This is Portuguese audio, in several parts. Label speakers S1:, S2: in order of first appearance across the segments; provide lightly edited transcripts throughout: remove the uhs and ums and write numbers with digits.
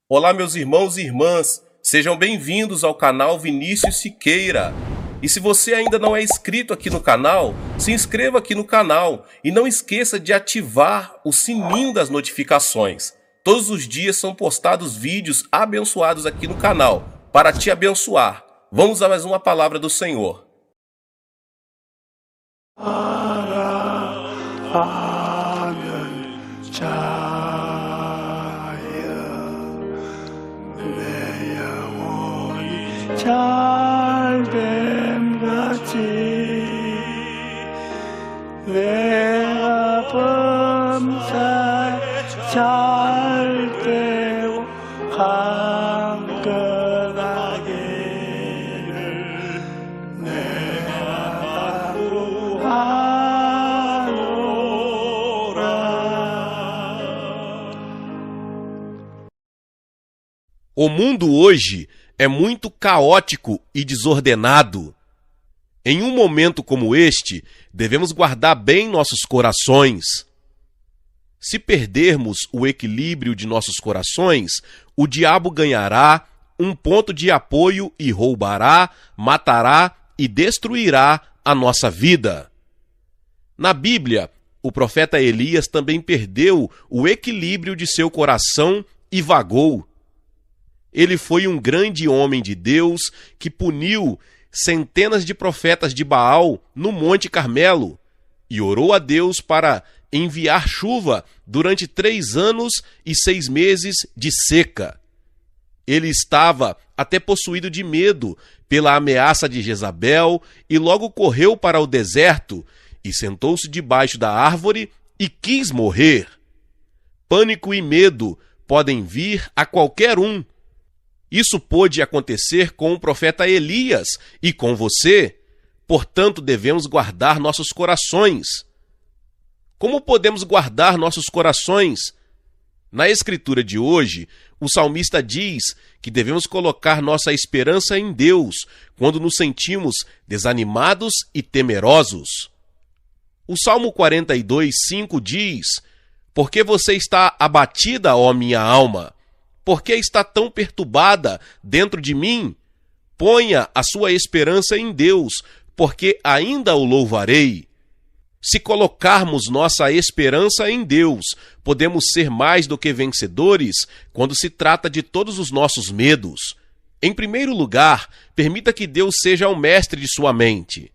S1: Olá, meus irmãos e irmãs, sejam bem-vindos ao canal Vinícius Siqueira. E se você ainda não é inscrito aqui no canal, se inscreva aqui no canal e não esqueça de ativar o sininho das notificações. Todos os dias são postados vídeos abençoados aqui no canal para te abençoar. Vamos a mais uma palavra do Senhor.
S2: 잘됨같이 내가 범사에 잘되고 강건하기를 내가 바라노라.
S3: O mundo hoje é muito caótico e desordenado. Em um momento como este, devemos guardar bem nossos corações. Se perdermos o equilíbrio de nossos corações, o diabo ganhará um ponto de apoio e roubará, matará e destruirá a nossa vida. Na Bíblia, o profeta Elias também perdeu o equilíbrio de seu coração e vagou. Ele foi um grande homem de Deus que puniu centenas de profetas de Baal no Monte Carmelo e orou a Deus para enviar chuva durante 3 anos e 6 meses de seca. Ele estava até possuído de medo pela ameaça de Jezabel e logo correu para o deserto e sentou-se debaixo da árvore e quis morrer. Pânico e medo podem vir a qualquer um. Isso pôde acontecer com o profeta Elias e com você, portanto devemos guardar nossos corações. Como podemos guardar nossos corações? Na escritura de hoje, o salmista diz que devemos colocar nossa esperança em Deus quando nos sentimos desanimados e temerosos. O Salmo 42:5 diz: "Por que você está abatida, ó minha alma? Por que está tão perturbada dentro de mim? Ponha a sua esperança em Deus, porque ainda o louvarei." Se colocarmos nossa esperança em Deus, podemos ser mais do que vencedores quando se trata de todos os nossos medos. Em primeiro lugar, permita que Deus seja o mestre de sua mente.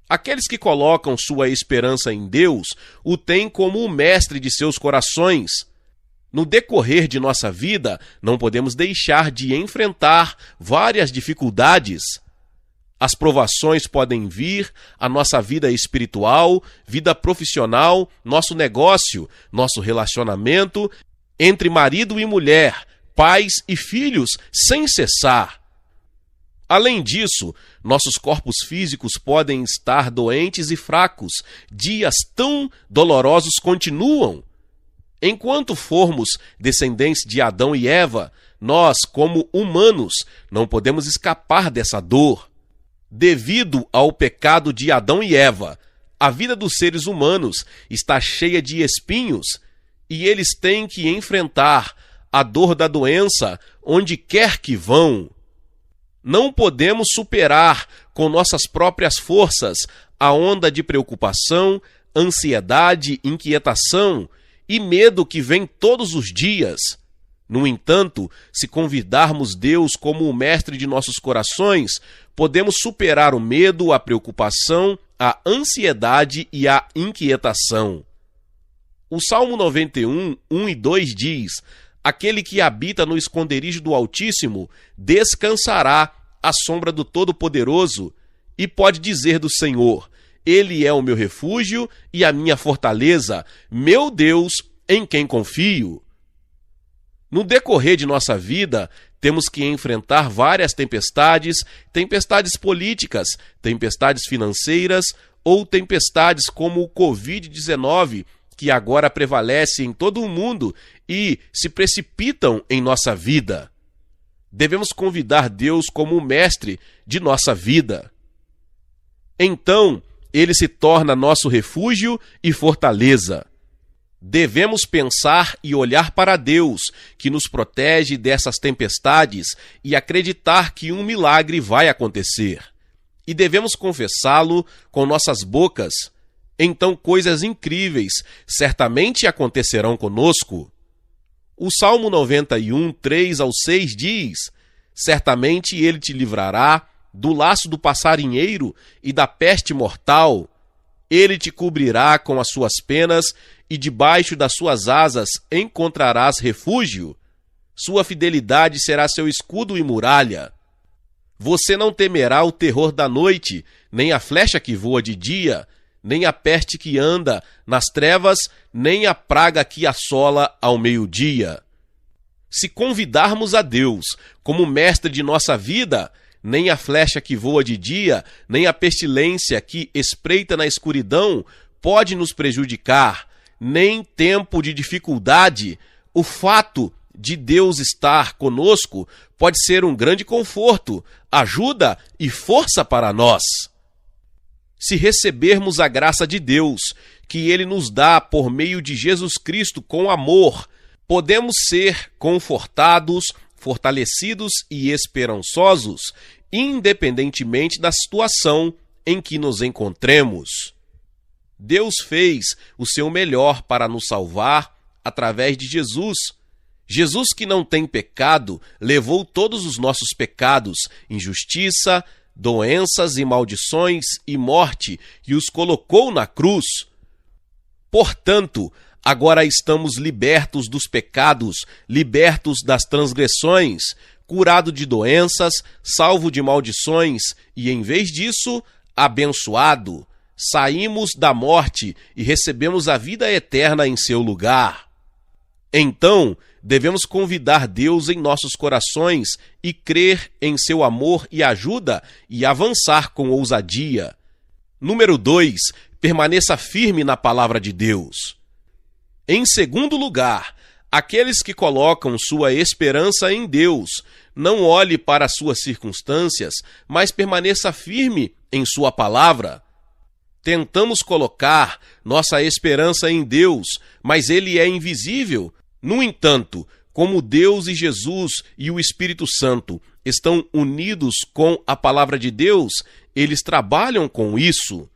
S3: Aqueles que colocam sua esperança em Deus o têm como o mestre de seus corações. No decorrer de nossa vida, não podemos deixar de enfrentar várias dificuldades. As provações podem vir à nossa vida espiritual, vida profissional, nosso negócio, nosso relacionamento, entre marido e mulher, pais e filhos, sem cessar. Além disso, nossos corpos físicos podem estar doentes e fracos. Dias tão dolorosos continuam. Enquanto formos descendentes de Adão e Eva, nós, como humanos, não podemos escapar dessa dor. Devido ao pecado de Adão e Eva, a vida dos seres humanos está cheia de espinhos e eles têm que enfrentar a dor da doença onde quer que vão. Não podemos superar com nossas próprias forças a onda de preocupação, ansiedade, inquietação e medo que vem todos os dias. No entanto, se convidarmos Deus como o mestre de nossos corações, podemos superar o medo, a preocupação, a ansiedade e a inquietação. O Salmo 91, 1 e 2 diz: "Aquele que habita no esconderijo do Altíssimo descansará à sombra do Todo-Poderoso, e pode dizer do Senhor: Ele é o meu refúgio e a minha fortaleza, meu Deus, em quem confio." No decorrer de nossa vida, temos que enfrentar várias tempestades políticas, tempestades financeiras ou tempestades como o Covid-19, que agora prevalece em todo o mundo e se precipitam em nossa vida. Devemos convidar Deus como o mestre de nossa vida. Então, ele se torna nosso refúgio e fortaleza. Devemos pensar e olhar para Deus, que nos protege dessas tempestades, e acreditar que um milagre vai acontecer. E devemos confessá-lo com nossas bocas. Então coisas incríveis certamente acontecerão conosco. O Salmo 91, 3-6 diz: certamente ele te livrará do laço do passarinheiro e da peste mortal. Ele te cobrirá com as suas penas e debaixo das suas asas encontrarás refúgio. Sua fidelidade será seu escudo e muralha. Você não temerá o terror da noite, nem a flecha que voa de dia, nem a peste que anda nas trevas, nem a praga que assola ao meio-dia. Se convidarmos a Deus como mestre de nossa vida, nem a flecha que voa de dia, nem a pestilência que espreita na escuridão pode nos prejudicar, nem tempo de dificuldade. O fato de Deus estar conosco pode ser um grande conforto, ajuda e força para nós. Se recebermos a graça de Deus, que Ele nos dá por meio de Jesus Cristo com amor, podemos ser confortados, fortalecidos e esperançosos, independentemente da situação em que nos encontremos. Deus fez o seu melhor para nos salvar através de Jesus. Jesus, que não tem pecado, levou todos os nossos pecados, injustiça, doenças e maldições e morte, e os colocou na cruz. Portanto, agora estamos libertos dos pecados, libertos das transgressões, curado de doenças, salvo de maldições e, em vez disso, abençoado. Saímos da morte e recebemos a vida eterna em seu lugar. Então, devemos convidar Deus em nossos corações e crer em seu amor e ajuda e avançar com ousadia. Número 2, permaneça firme na palavra de Deus. Em segundo lugar, aqueles que colocam sua esperança em Deus, não olhe para suas circunstâncias, mas permaneça firme em sua palavra. Tentamos colocar nossa esperança em Deus, mas Ele é invisível. No entanto, como Deus e Jesus e o Espírito Santo estão unidos com a palavra de Deus, eles trabalham com isso.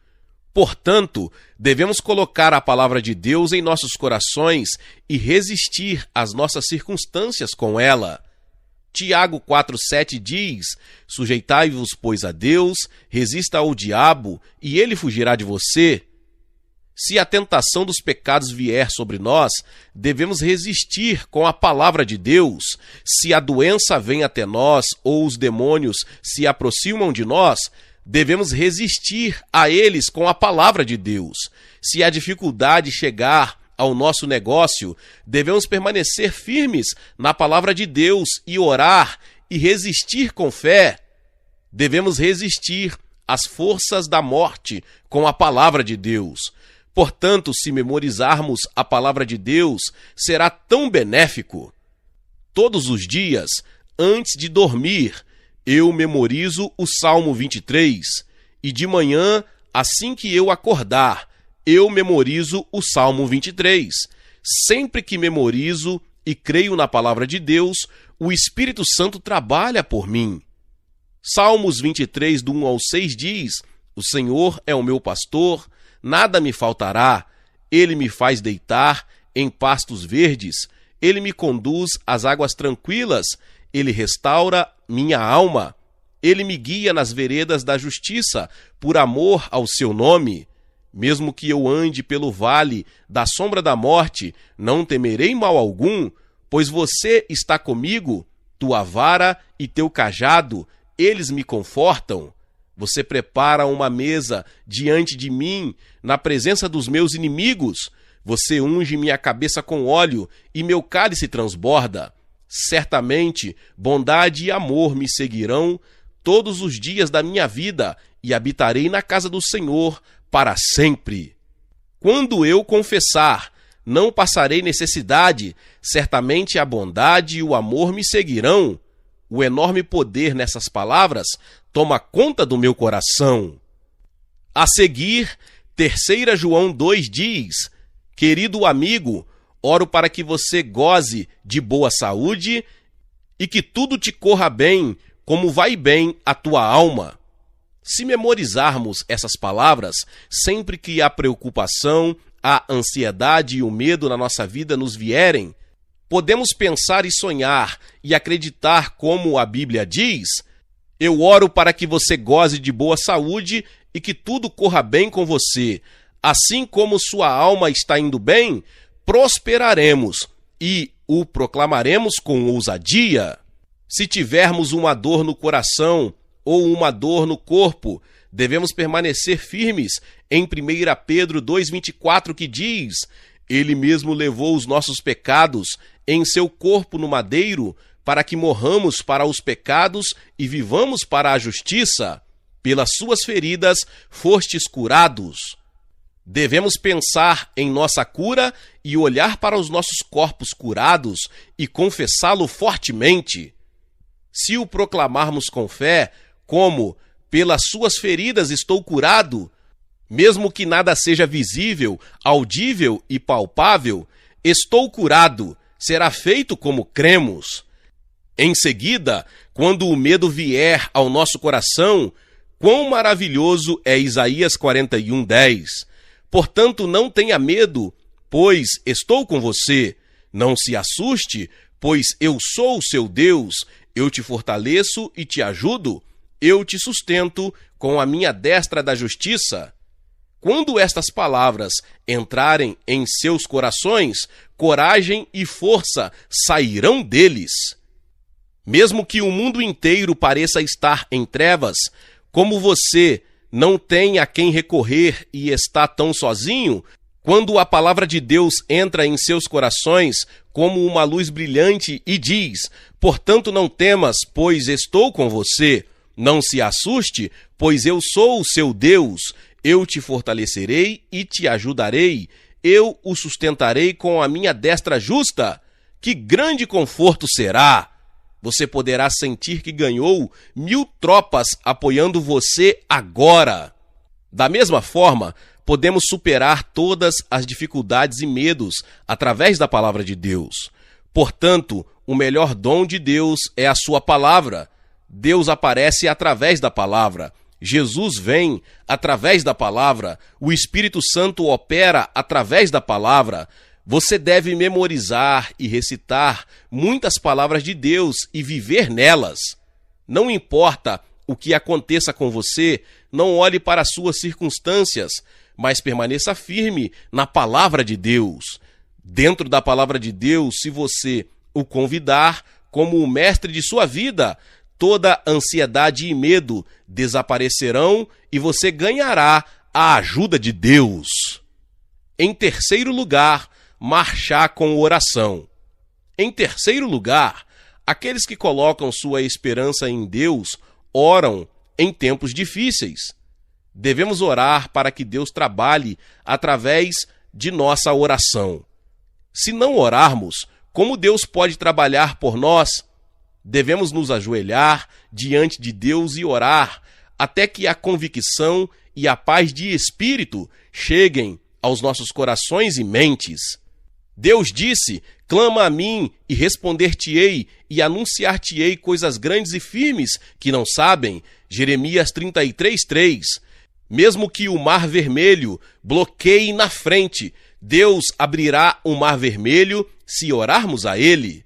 S3: Portanto, devemos colocar a palavra de Deus em nossos corações e resistir às nossas circunstâncias com ela. Tiago 4,7 diz: sujeitai-vos, pois, a Deus, resista ao diabo, e ele fugirá de você. Se a tentação dos pecados vier sobre nós, devemos resistir com a palavra de Deus. Se a doença vem até nós ou os demônios se aproximam de nós, devemos resistir a eles com a palavra de Deus. Se a dificuldade chegar ao nosso negócio, devemos permanecer firmes na palavra de Deus e orar e resistir com fé. Devemos resistir às forças da morte com a palavra de Deus. Portanto, se memorizarmos a palavra de Deus, será tão benéfico. Todos os dias, antes de dormir, eu memorizo o Salmo 23, e de manhã, assim que eu acordar, eu memorizo o Salmo 23. Sempre que memorizo e creio na palavra de Deus, o Espírito Santo trabalha por mim. Salmos 23, do 1 ao 6 diz: o Senhor é o meu pastor, nada me faltará. Ele me faz deitar em pastos verdes, ele me conduz às águas tranquilas, ele restaura minha alma. Ele me guia nas veredas da justiça, por amor ao seu nome. Mesmo que eu ande pelo vale da sombra da morte, não temerei mal algum, pois você está comigo, tua vara e teu cajado, eles me confortam. Você prepara uma mesa diante de mim, na presença dos meus inimigos. Você unge minha cabeça com óleo e meu cálice transborda. Certamente, bondade e amor me seguirão todos os dias da minha vida, e habitarei na casa do Senhor para sempre. Quando eu confessar, não passarei necessidade, certamente a bondade e o amor me seguirão. O enorme poder nessas palavras toma conta do meu coração. A seguir, 3 João 2 diz: Querido amigo, oro para que você goze de boa saúde e que tudo te corra bem, como vai bem a tua alma. Se memorizarmos essas palavras, sempre que a preocupação, a ansiedade e o medo na nossa vida nos vierem, podemos pensar e sonhar e acreditar como a Bíblia diz: eu oro para que você goze de boa saúde e que tudo corra bem com você. Assim como sua alma está indo bem, prosperaremos e o proclamaremos com ousadia. Se tivermos uma dor no coração ou uma dor no corpo, devemos permanecer firmes em 1 Pedro 2,24, que diz: Ele mesmo levou os nossos pecados em seu corpo no madeiro, para que morramos para os pecados e vivamos para a justiça. Pelas suas feridas fostes curados. Devemos pensar em nossa cura e olhar para os nossos corpos curados e confessá-lo fortemente. Se o proclamarmos com fé, como pelas suas feridas estou curado, mesmo que nada seja visível, audível e palpável, estou curado, será feito como cremos. Em seguida, quando o medo vier ao nosso coração, quão maravilhoso é Isaías 41:10. Portanto, não tenha medo, pois estou com você. Não se assuste, pois eu sou o seu Deus. Eu te fortaleço e te ajudo. Eu te sustento com a minha destra da justiça. Quando estas palavras entrarem em seus corações, coragem e força sairão deles. Mesmo que o mundo inteiro pareça estar em trevas, como você não tem a quem recorrer e está tão sozinho, quando a palavra de Deus entra em seus corações como uma luz brilhante e diz: portanto não temas, pois estou com você. Não se assuste, pois eu sou o seu Deus. Eu te fortalecerei e te ajudarei. Eu o sustentarei com a minha destra justa. Que grande conforto será! Você poderá sentir que ganhou 1000 tropas apoiando você agora. Da mesma forma, podemos superar todas as dificuldades e medos através da palavra de Deus. Portanto, o melhor dom de Deus é a sua palavra. Deus aparece através da palavra. Jesus vem através da palavra. O Espírito Santo opera através da palavra. Você deve memorizar e recitar muitas palavras de Deus e viver nelas. Não importa o que aconteça com você, não olhe para as suas circunstâncias, mas permaneça firme na palavra de Deus. Dentro da palavra de Deus, se você o convidar como o mestre de sua vida, toda ansiedade e medo desaparecerão e você ganhará a ajuda de Deus. Em terceiro lugar, marchar com oração. Em terceiro lugar, aqueles que colocam sua esperança em Deus oram em tempos difíceis. Devemos orar para que Deus trabalhe através de nossa oração. Se não orarmos, como Deus pode trabalhar por nós? Devemos nos ajoelhar diante de Deus e orar até que a convicção e a paz de espírito cheguem aos nossos corações e mentes. Deus disse: clama a mim e responder-te-ei e anunciar-te-ei coisas grandes e firmes que não sabem. Jeremias 33:3. Mesmo que o mar vermelho bloqueie na frente, Deus abrirá o mar vermelho se orarmos a ele.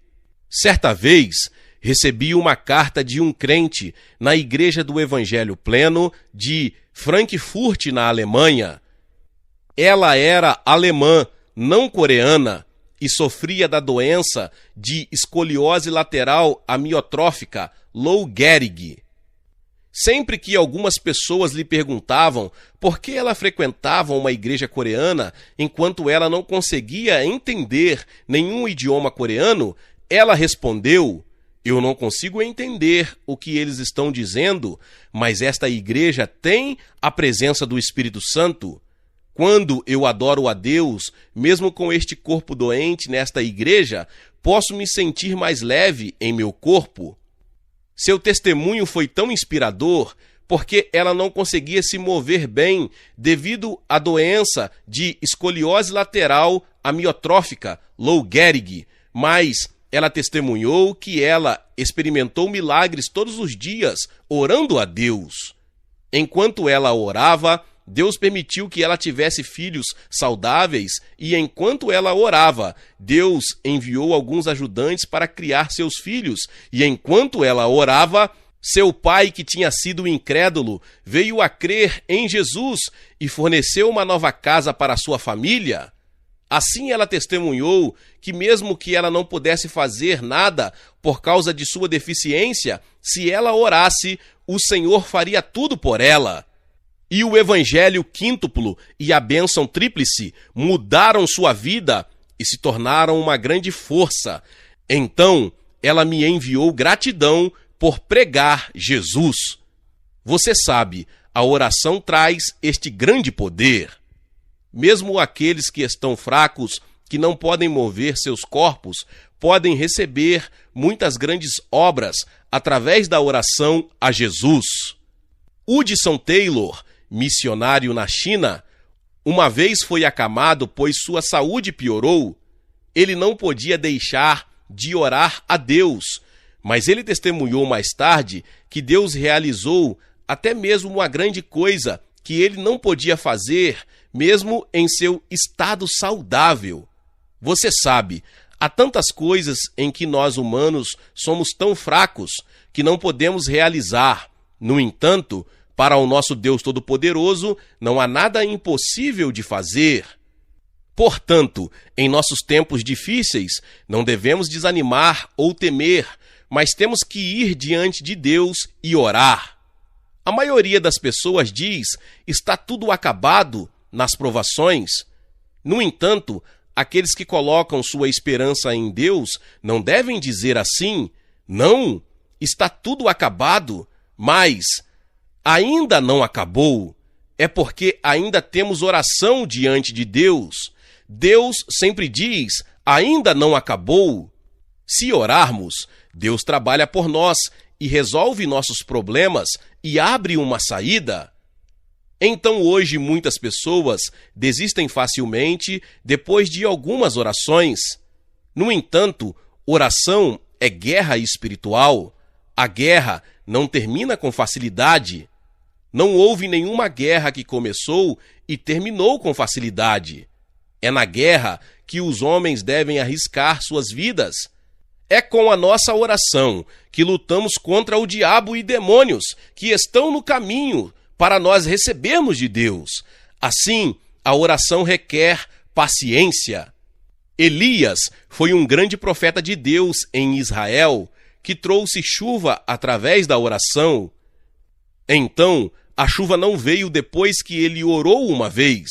S3: Certa vez, recebi uma carta de um crente na Igreja do Evangelho Pleno de Frankfurt, na Alemanha. Ela era alemã, não coreana, e sofria da doença de escoliose lateral amiotrófica, Lou Gehrig. Sempre que algumas pessoas lhe perguntavam por que ela frequentava uma igreja coreana enquanto ela não conseguia entender nenhum idioma coreano, ela respondeu: eu não consigo entender o que eles estão dizendo, mas esta igreja tem a presença do Espírito Santo. Quando eu adoro a Deus, mesmo com este corpo doente nesta igreja, posso me sentir mais leve em meu corpo. Seu testemunho foi tão inspirador, porque ela não conseguia se mover bem devido à doença de escoliose lateral amiotrófica, Lou Gehrig, mas ela testemunhou que ela experimentou milagres todos os dias, orando a Deus. Enquanto ela orava, Deus permitiu que ela tivesse filhos saudáveis e enquanto ela orava, Deus enviou alguns ajudantes para criar seus filhos e enquanto ela orava, seu pai, que tinha sido incrédulo, veio a crer em Jesus e forneceu uma nova casa para sua família. Assim ela testemunhou que mesmo que ela não pudesse fazer nada por causa de sua deficiência, se ela orasse, o Senhor faria tudo por ela. E o evangelho quíntuplo e a bênção tríplice mudaram sua vida e se tornaram uma grande força. Então, ela me enviou gratidão por pregar Jesus. Você sabe, a oração traz este grande poder. Mesmo aqueles que estão fracos, que não podem mover seus corpos, podem receber muitas grandes obras através da oração a Jesus. Hudson Taylor, missionário na China, uma vez foi acamado pois sua saúde piorou. Ele não podia deixar de orar a Deus, mas ele testemunhou mais tarde que Deus realizou até mesmo uma grande coisa que ele não podia fazer, mesmo em seu estado saudável. Você sabe, há tantas coisas em que nós humanos somos tão fracos que não podemos realizar. No entanto, para o nosso Deus Todo-Poderoso, não há nada impossível de fazer. Portanto, em nossos tempos difíceis, não devemos desanimar ou temer, mas temos que ir diante de Deus e orar. A maioria das pessoas diz, está tudo acabado nas provações. No entanto, aqueles que colocam sua esperança em Deus não devem dizer assim, não, está tudo acabado, mas ainda não acabou. É porque ainda temos oração diante de Deus. Deus sempre diz, ainda não acabou. Se orarmos, Deus trabalha por nós e resolve nossos problemas e abre uma saída. Então hoje muitas pessoas desistem facilmente depois de algumas orações. No entanto, oração é guerra espiritual. A guerra não termina com facilidade. Não houve nenhuma guerra que começou e terminou com facilidade. É na guerra que os homens devem arriscar suas vidas. É com a nossa oração que lutamos contra o diabo e demônios que estão no caminho para nós recebermos de Deus. Assim, a oração requer paciência. Elias foi um grande profeta de Deus em Israel, que trouxe chuva através da oração. Então, a chuva não veio depois que ele orou uma vez.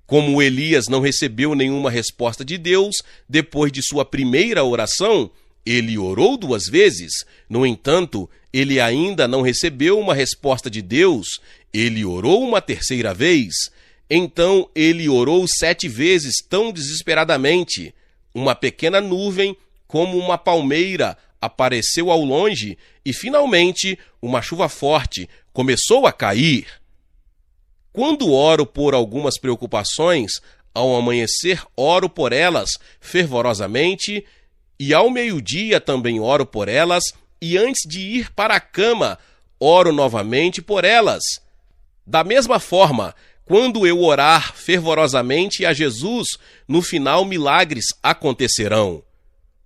S3: Como Elias não recebeu nenhuma resposta de Deus depois de sua primeira oração, ele orou 2 vezes. No entanto, ele ainda não recebeu uma resposta de Deus. Ele orou uma 3ª vez. Então ele orou 7 vezes tão desesperadamente. Uma pequena nuvem, como uma palmeira, apareceu ao longe e finalmente uma chuva forte começou a cair. Quando oro por algumas preocupações, ao amanhecer oro por elas fervorosamente e ao meio-dia também oro por elas e antes de ir para a cama oro novamente por elas. Da mesma forma, quando eu orar fervorosamente a Jesus, no final milagres acontecerão.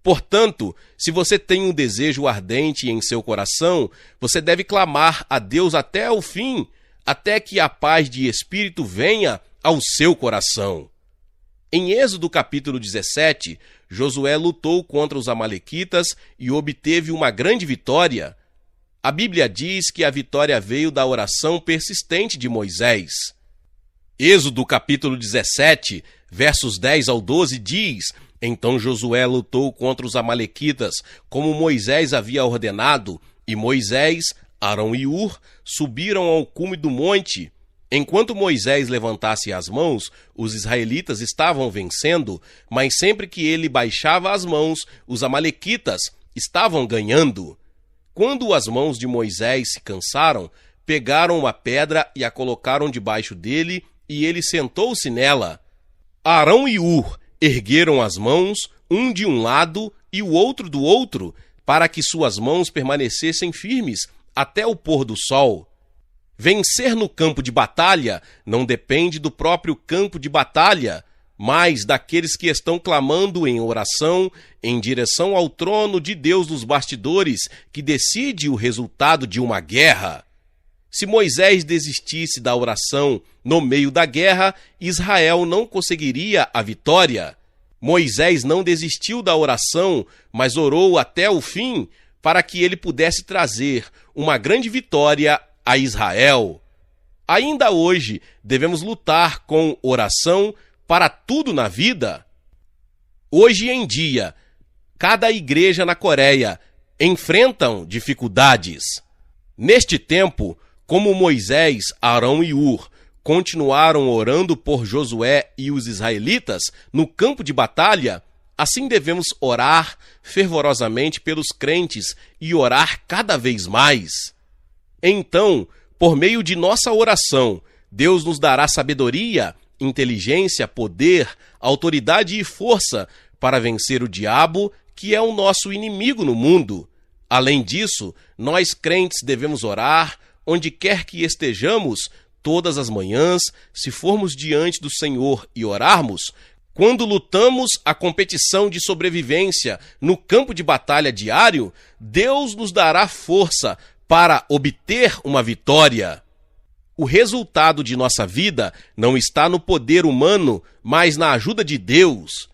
S3: Portanto, se você tem um desejo ardente em seu coração, você deve clamar a Deus até o fim, até que a paz de espírito venha ao seu coração. Em Êxodo capítulo 17, Josué lutou contra os amalequitas e obteve uma grande vitória. A Bíblia diz que a vitória veio da oração persistente de Moisés. Êxodo capítulo 17, versos 10 ao 12 diz: Então Josué lutou contra os amalequitas, como Moisés havia ordenado, e Moisés, Arão e Hur subiram ao cume do monte. Enquanto Moisés levantasse as mãos, os israelitas estavam vencendo, mas sempre que ele baixava as mãos, os amalequitas estavam ganhando. Quando as mãos de Moisés se cansaram, pegaram uma pedra e a colocaram debaixo dele, e ele sentou-se nela. Arão e Hur ergueram as mãos, um de um lado e o outro do outro, para que suas mãos permanecessem firmes até o pôr do sol. Vencer no campo de batalha não depende do próprio campo de batalha, mas daqueles que estão clamando em oração em direção ao trono de Deus nos bastidores, que decide o resultado de uma guerra. Se Moisés desistisse da oração no meio da guerra, Israel não conseguiria a vitória. Moisés não desistiu da oração, mas orou até o fim para que ele pudesse trazer uma grande vitória a Israel. Ainda hoje, devemos lutar com oração para tudo na vida. Hoje em dia, cada igreja na Coreia enfrentam dificuldades. Neste tempo, como Moisés, Arão e Hur continuaram orando por Josué e os israelitas no campo de batalha, assim devemos orar fervorosamente pelos crentes e orar cada vez mais. Então, por meio de nossa oração, Deus nos dará sabedoria, inteligência, poder, autoridade e força para vencer o diabo, que é o nosso inimigo no mundo. Além disso, nós crentes devemos orar onde quer que estejamos, todas as manhãs, se formos diante do Senhor e orarmos. Quando lutamos a competição de sobrevivência no campo de batalha diário, Deus nos dará força para obter uma vitória. O resultado de nossa vida não está no poder humano, mas na ajuda de Deus.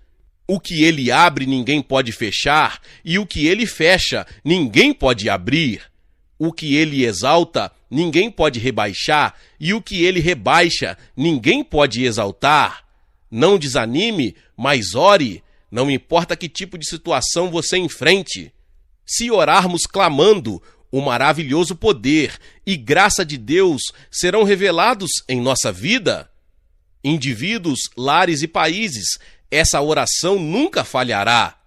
S3: O que Ele abre, ninguém pode fechar, e o que Ele fecha, ninguém pode abrir. O que Ele exalta, ninguém pode rebaixar, e o que Ele rebaixa, ninguém pode exaltar. Não desanime, mas ore, não importa que tipo de situação você enfrente. Se orarmos clamando, o maravilhoso poder e graça de Deus serão revelados em nossa vida. Indivíduos, lares e países, essa oração nunca falhará.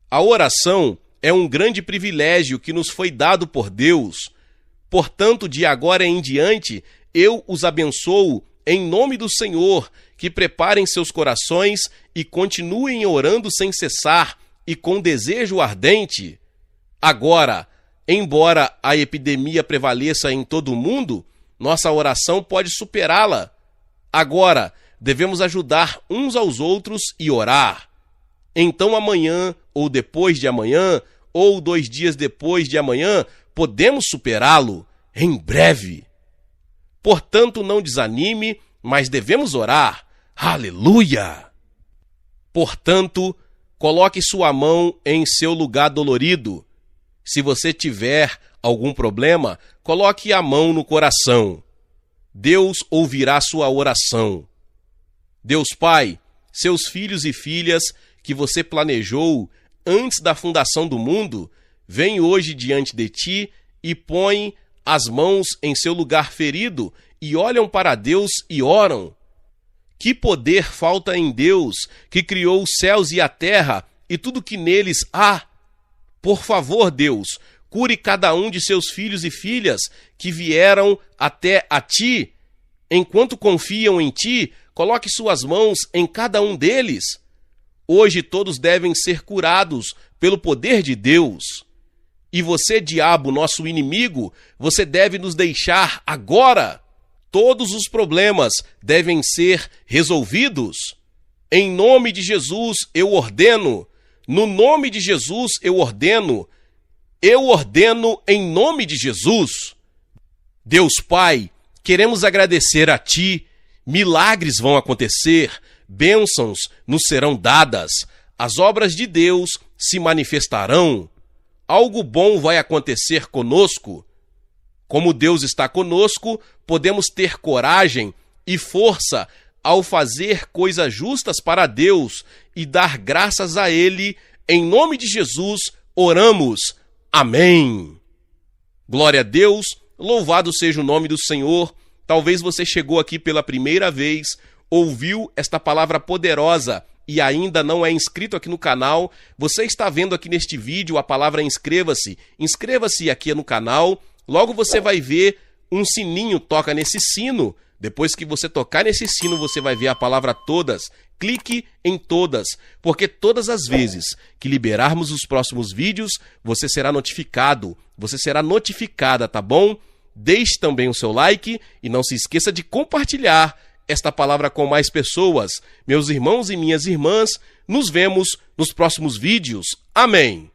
S3: A oração é um grande privilégio que nos foi dado por Deus. Portanto, de agora em diante, eu os abençoo em nome do Senhor, que preparem seus corações e continuem orando sem cessar e com desejo ardente. Agora, embora a epidemia prevaleça em todo o mundo, nossa oração pode superá-la. Agora, devemos ajudar uns aos outros e orar. Então amanhã, ou depois de amanhã, ou 2 dias depois de amanhã, podemos superá-lo em breve. Portanto, não desanime, mas devemos orar. Aleluia! Portanto, coloque sua mão em seu lugar dolorido. Se você tiver algum problema, coloque a mão no coração. Deus ouvirá sua oração. Deus Pai, seus filhos e filhas que você planejou antes da fundação do mundo, vêm hoje diante de ti e põem as mãos em seu lugar ferido e olham para Deus e oram. Que poder falta em Deus, que criou os céus e a terra e tudo que neles há? Por favor, Deus, cure cada um de seus filhos e filhas que vieram até a ti. Enquanto confiam em ti, coloque suas mãos em cada um deles. Hoje todos devem ser curados pelo poder de Deus. E você, diabo, nosso inimigo, você deve nos deixar agora. Todos os problemas devem ser resolvidos. Em nome de Jesus eu ordeno. No nome de Jesus eu ordeno em nome de Jesus. Deus Pai, queremos agradecer a Ti. Milagres vão acontecer, bênçãos nos serão dadas, as obras de Deus se manifestarão. Algo bom vai acontecer conosco. Como Deus está conosco, podemos ter coragem e força ao fazer coisas justas para Deus e dar graças a Ele. Em nome de Jesus, oramos. Amém. Glória a Deus, louvado seja o nome do Senhor. Talvez você chegou aqui pela primeira vez, ouviu esta palavra poderosa e ainda não é inscrito aqui no canal. Você está vendo aqui neste vídeo a palavra inscreva-se. Inscreva-se aqui no canal. Logo você vai ver um sininho, toca nesse sino. Depois que você tocar nesse sino, você vai ver a palavra todas. Clique em todas, porque todas as vezes que liberarmos os próximos vídeos, você será notificado, você será notificada, tá bom? Deixe também o seu like e não se esqueça de compartilhar esta palavra com mais pessoas. Meus irmãos e minhas irmãs, nos vemos nos próximos vídeos. Amém!